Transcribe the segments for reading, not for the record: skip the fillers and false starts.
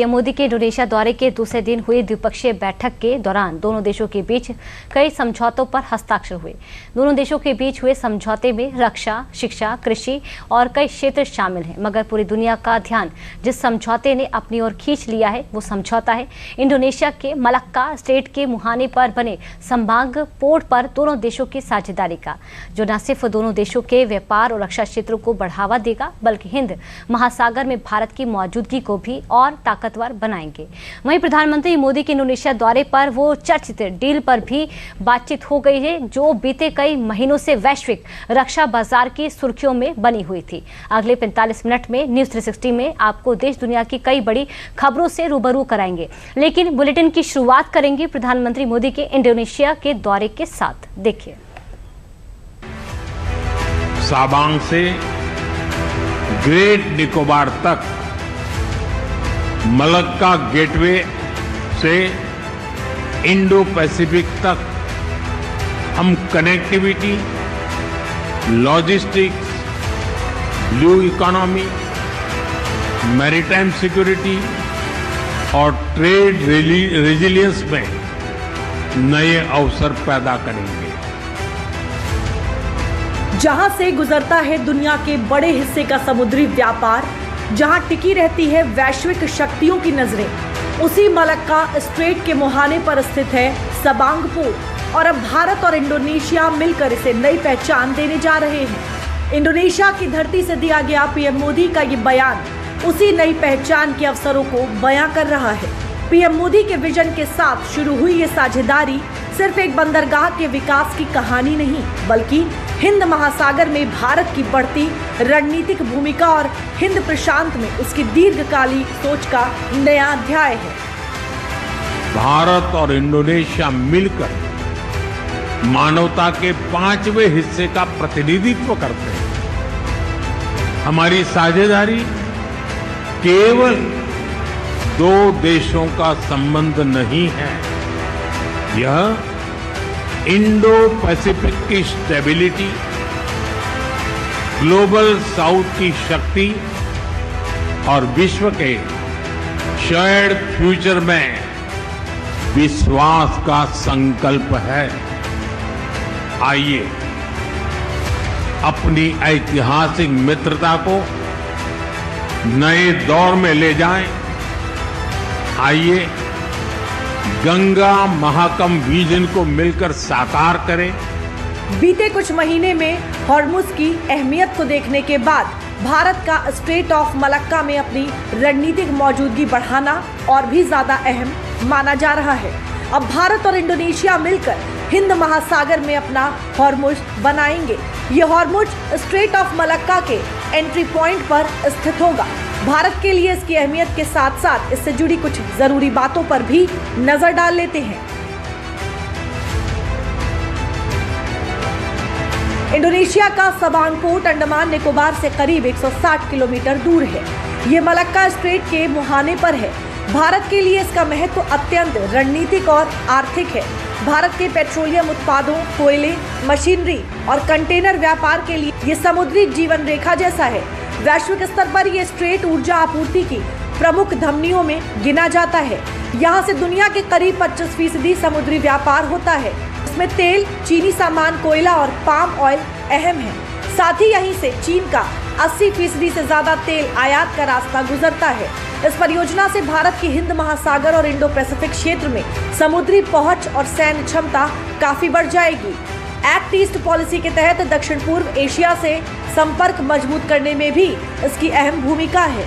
PM Modi के Indonesia दौरे के दूसरे दिन हुई द्विपक्षीय बैठक के दौरान दोनों देशों के बीच कई समझौतों पर हस्ताक्षर हुए। दोनों देशों के बीच हुए समझौते में रक्षा, शिक्षा, कृषि और कई क्षेत्र शामिल हैं। मगर पूरी दुनिया का ध्यान जिस समझौते ने अपनी ओर खींच लिया है वो समझौता है इंडोनेशिया के मलक्का स्ट्रेट के मुहाने पर बने संबांग पोर्ट पर दोनों देशों की साझेदारी का, जो न सिर्फ दोनों देशों के व्यापार और रक्षा क्षेत्रों को बढ़ावा देगा बल्कि हिंद महासागर में भारत की मौजूदगी को भी और ताकतवर बनाएंगे। वहीं प्रधानमंत्री मोदी के इंडोनेशिया दौरे पर वो चर्चित डील पर भी बातचीत हो गई है, जो बीते कई महीनों से वैश्विक रक्षा बाजार की सुर्खियों में बनी हुई थी। अगले 45 मिनट में न्यूज़ 360 में आपको देश दुनिया की कई बड़ी खबरों से रूबरू कराएंगे, लेकिन बुलेटिन की शुरुआत करेंगे प्रधानमंत्री मोदी के इंडोनेशिया के दौरे के साथ। देखिए, साबांग से ग्रेट निकोबार तक, मलक्का गेटवे से इंडो पैसिफिक तक हम connectivity, logistics, blue economy, maritime security और ट्रेड रेजिलियंस में नए अवसर पैदा करेंगे। जहां से गुजरता है दुनिया के बड़े हिस्से का समुद्री व्यापार, जहां टिकी रहती है वैश्विक शक्तियों की नजरें, उसी मलक्का स्ट्रेट के मुहाने पर स्थित है सबांग पोर्ट और अब भारत और इंडोनेशिया मिलकर इसे नई पहचान देने जा रहे हैं। इंडोनेशिया की धरती से दिया गया पीएम मोदी का ये बयान उसी नई पहचान के अवसरों को बयां कर रहा है। पीएम मोदी के विजन के साथ शुरू हुई ये साझेदारी सिर्फ एक बंदरगाह के विकास की कहानी नहीं, बल्कि हिंद महासागर में भारत की बढ़ती रणनीतिक भूमिका और हिंद प्रशांत में उसकी दीर्घकालिक सोच का नया अध्याय है। भारत और इंडोनेशिया मिलकर मानवता के 5वें हिस्से का प्रतिनिधित्व करते हैं। हमारी साझेदारी केवल दो देशों का संबंध नहीं है, यह इंडो पैसिफिक की स्टेबिलिटी, ग्लोबल साउथ की शक्ति और विश्व के शेयर्ड फ्यूचर में विश्वास का संकल्प है। आइए अपनी ऐतिहासिक मित्रता को नए दौर में ले जाएं। आइए गंगा महाकम विजन को मिलकर साकार करें। बीते कुछ महीने में हॉर्मुज की अहमियत को देखने के बाद भारत का स्ट्रेट ऑफ मलक्का में अपनी रणनीतिक मौजूदगी बढ़ाना और भी ज्यादा अहम माना जा रहा है। अब भारत और इंडोनेशिया मिलकर हिंद महासागर में अपना हॉर्मुज बनाएंगे। ये हॉर्मुज स्ट्रेट ऑफ मलक्का के एंट्री पॉइंट पर स्थित होगा। भारत के लिए इसकी अहमियत के साथ साथ इससे जुड़ी कुछ जरूरी बातों पर भी नजर डाल लेते हैं। इंडोनेशिया का सबांग पोर्ट अंडमान निकोबार से करीब 160 किलोमीटर दूर है। ये मलक्का स्ट्रेट के मुहाने पर है। भारत के लिए इसका महत्व अत्यंत रणनीतिक और आर्थिक है। भारत के पेट्रोलियम उत्पादों, कोयले, मशीनरी और कंटेनर व्यापार के लिए ये समुद्री जीवन रेखा जैसा है। वैश्विक स्तर पर यह स्ट्रेट ऊर्जा आपूर्ति की प्रमुख धमनियों में गिना जाता है। यहाँ से दुनिया के करीब 25% समुद्री व्यापार होता है। इसमें तेल, चीनी सामान, कोयला और पाम ऑयल अहम है। साथ ही यहीं से चीन का 80% से ज्यादा तेल आयात का रास्ता गुजरता है। इस परियोजना से भारत की हिंद महासागर और इंडो पैसिफिक क्षेत्र में समुद्री पहुंच और सैन्य क्षमता काफी बढ़ जाएगी। एक्ट ईस्ट पॉलिसी के तहत दक्षिण पूर्व एशिया से संपर्क मजबूत करने में भी इसकी अहम भूमिका है।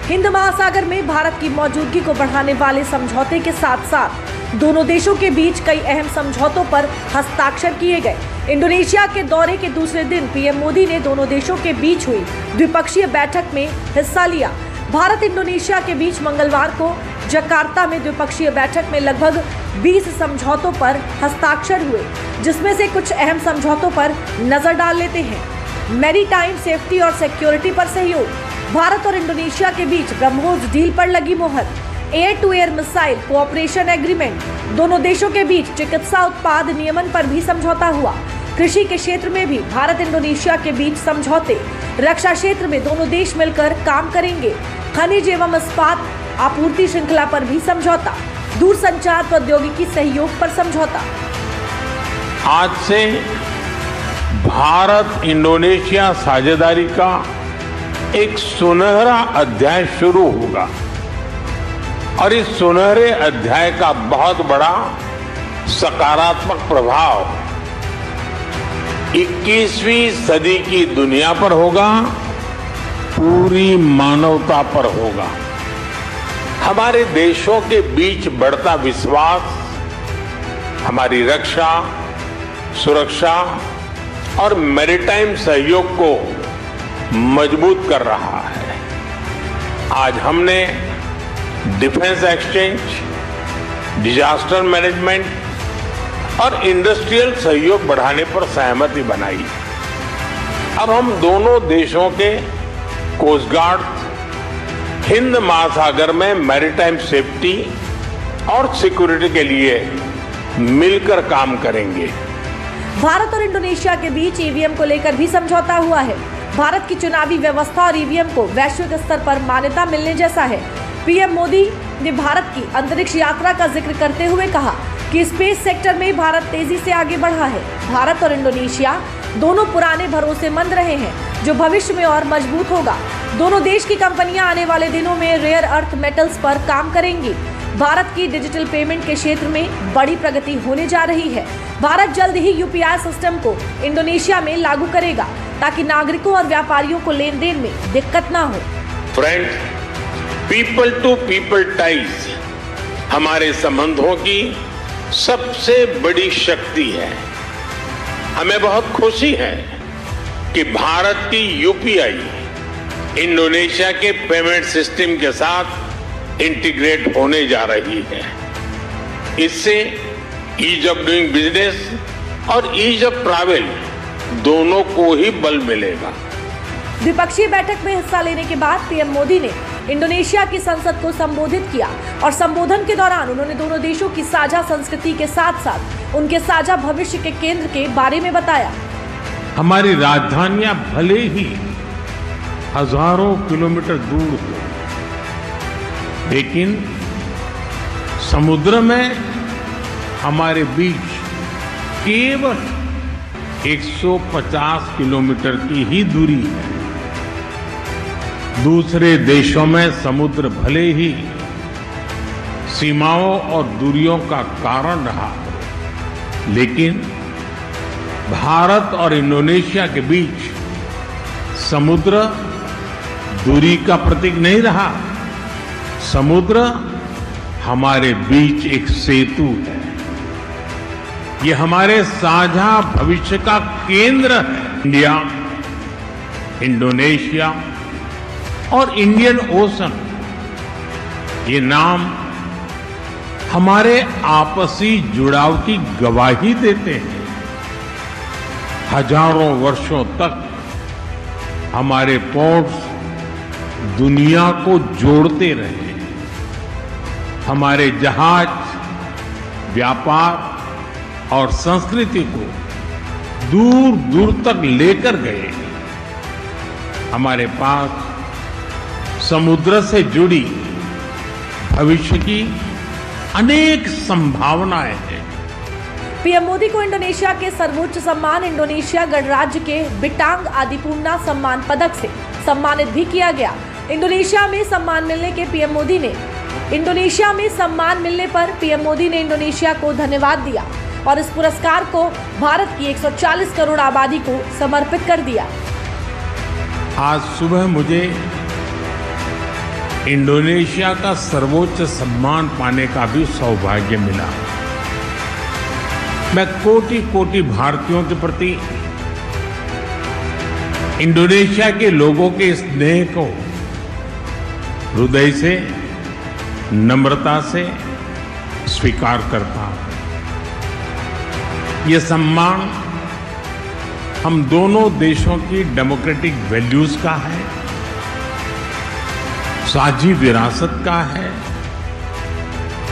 हिंद महासागर में भारत की मौजूदगी को बढ़ाने वाले समझौते के साथ साथ दोनों देशों के बीच कई अहम समझौतों पर हस्ताक्षर किए गए। इंडोनेशिया के दौरे के दूसरे दिन पीएम मोदी ने दोनों देशों के बीच हुई द्विपक्षीय बैठक में हिस्सा लिया। भारत इंडोनेशिया के बीच मंगलवार को जकार्ता में द्विपक्षीय बैठक में लगभग 20 समझौतों पर हस्ताक्षर हुए, जिसमें से कुछ अहम समझौतों पर नजर डाल लेते हैं। मैरीटाइम सेफ्टी और सिक्योरिटी पर सहयोग, भारत और इंडोनेशिया के बीच ब्रह्मोस डील पर लगी मोहर। Air to air missile cooperation agreement, दोनों देशों के बीच चिकित्सा उत्पाद नियमन पर भी समझौता हुआ। कृषि के क्षेत्र में भी भारत इंडोनेशिया के बीच समझौते। रक्षा क्षेत्र में दोनों देश मिलकर काम करेंगे। खनिज एवं इस्पात, आपूर्ति श्रृंखला पर भी समझौता, दूरसंचार प्रौद्योगिकी सहयोग पर समझौता। आज से भारत इंडोनेशिया साझेदारी का एक सुनहरा अध्याय शुरू होगा और इस सुनहरे अध्याय का बहुत बड़ा सकारात्मक प्रभाव 21वीं सदी की दुनिया पर होगा, पूरी मानवता पर होगा। हमारे देशों के बीच बढ़ता विश्वास हमारी रक्षा, सुरक्षा और मैरीटाइम सहयोग को मजबूत कर रहा है। आज हमने डिफेंस एक्सचेंज, डिजास्टर मैनेजमेंट और इंडस्ट्रियल सहयोग बढ़ाने पर सहमति बनाई। अब हम दोनों देशों के कोस्ट गार्ड हिंद महासागर में मैरीटाइम सेफ्टी और सिक्योरिटी के लिए मिलकर काम करेंगे। भारत और इंडोनेशिया के बीच ईवीएम को लेकर भी समझौता हुआ है। भारत की चुनावी व्यवस्था और ईवीएम को वैश्विक स्तर पर मान्यता मिलने जैसा है। पीएम मोदी ने भारत की अंतरिक्ष यात्रा का जिक्र करते हुए कहा कि स्पेस सेक्टर में भारत तेजी से आगे बढ़ा है। भारत और इंडोनेशिया दोनों पुराने भरोसेमंद रहे हैं, जो भविष्य में और मजबूत होगा। दोनों देश की कंपनियां आने वाले दिनों में रेयर अर्थ मेटल्स पर काम करेंगी। भारत की डिजिटल पेमेंट के क्षेत्र में बड़ी प्रगति होने जा रही है। भारत जल्द ही यूपीआई सिस्टम को इंडोनेशिया में लागू करेगा ताकि नागरिकों और व्यापारियों को लेन देन में दिक्कत ना हो। Friends, people to people ties हमारे संबंधों की सबसे बड़ी शक्ति है। हमें बहुत खुशी है कि भारत की यूपीआई इंडोनेशिया के पेमेंट सिस्टम के साथ इंटीग्रेट होने जा रही है। इससे ईज ऑफ डूइंग बिजनेस और ईज ऑफ ट्रैवल दोनों को ही बल मिलेगा। द्विपक्षीय बैठक में हिस्सा लेने के बाद पीएम मोदी ने इंडोनेशिया की संसद को संबोधित किया और संबोधन के दौरान उन्होंने दोनों देशों की साझा संस्कृति के साथ साथ उनके साझा भविष्य के केंद्र के बारे में बताया। हमारी राजधानियां भले ही हजारों किलोमीटर दूर हो, लेकिन समुद्र में हमारे बीच केवल 150 किलोमीटर की ही दूरी है। दूसरे देशों में समुद्र भले ही सीमाओं और दूरियों का कारण रहा हो, लेकिन भारत और इंडोनेशिया के बीच समुद्र दूरी का प्रतीक नहीं रहा। समुद्र हमारे बीच एक सेतु है। ये हमारे साझा भविष्य का केंद्र है। इंडिया, इंडोनेशिया और इंडियन ओशन, ये नाम हमारे आपसी जुड़ाव की गवाही देते हैं। हजारों वर्षों तक हमारे पोर्ट्स दुनिया को जोड़ते रहे। हमारे जहाज व्यापार और संस्कृति को दूर दूर तक लेकर गए। हमारे पास समुद्र से जुड़ी भविष्य की अनेक संभावनाएं हैं। पीएम मोदी को इंडोनेशिया के सर्वोच्च सम्मान इंडोनेशिया गणराज्य के बिटांग आदिपूर्णा सम्मान पदक से सम्मानित भी किया गया। इंडोनेशिया में सम्मान मिलने पर पीएम मोदी ने इंडोनेशिया को धन्यवाद दिया और इस पुरस्कार को भारत की 140 करोड़ आबादी को समर्पित कर दिया। आज सुबह मुझे इंडोनेशिया का सर्वोच्च सम्मान पाने का भी सौभाग्य मिला। मैं कोटि कोटि भारतीयों के प्रति इंडोनेशिया के लोगों के स्नेह को हृदय से, नम्रता से स्वीकार करता हूं। ये सम्मान हम दोनों देशों की डेमोक्रेटिक वैल्यूज का है, साझी विरासत का है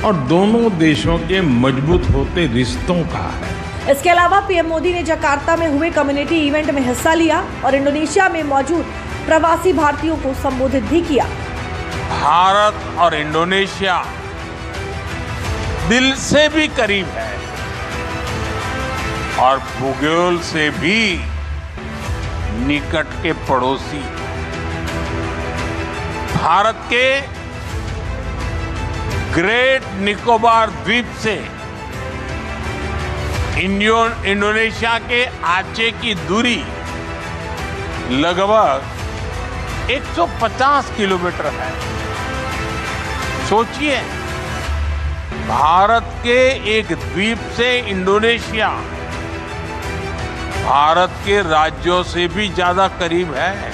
और दोनों देशों के मजबूत होते रिश्तों का है। इसके अलावा पीएम मोदी ने जकार्ता में हुए कम्युनिटी इवेंट में हिस्सा लिया और इंडोनेशिया में मौजूद प्रवासी भारतीयों को संबोधित भी किया। भारत और इंडोनेशिया दिल से भी करीब है और भूगोल से भी निकट के पड़ोसी हैं। भारत के ग्रेट निकोबार द्वीप से इंडोनेशिया के आचे की दूरी लगभग 150 किलोमीटर है। सोचिए, भारत के एक द्वीप से इंडोनेशिया भारत के राज्यों से भी ज्यादा करीब है।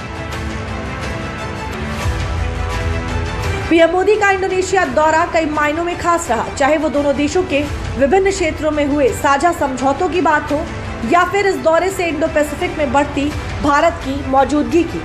पीएम मोदी का इंडोनेशिया दौरा कई मायनों में खास रहा, चाहे वो दोनों देशों के विभिन्न क्षेत्रों में हुए साझा समझौतों की बात हो या फिर इस दौरे से इंडो पैसिफिक में बढ़ती भारत की मौजूदगी की।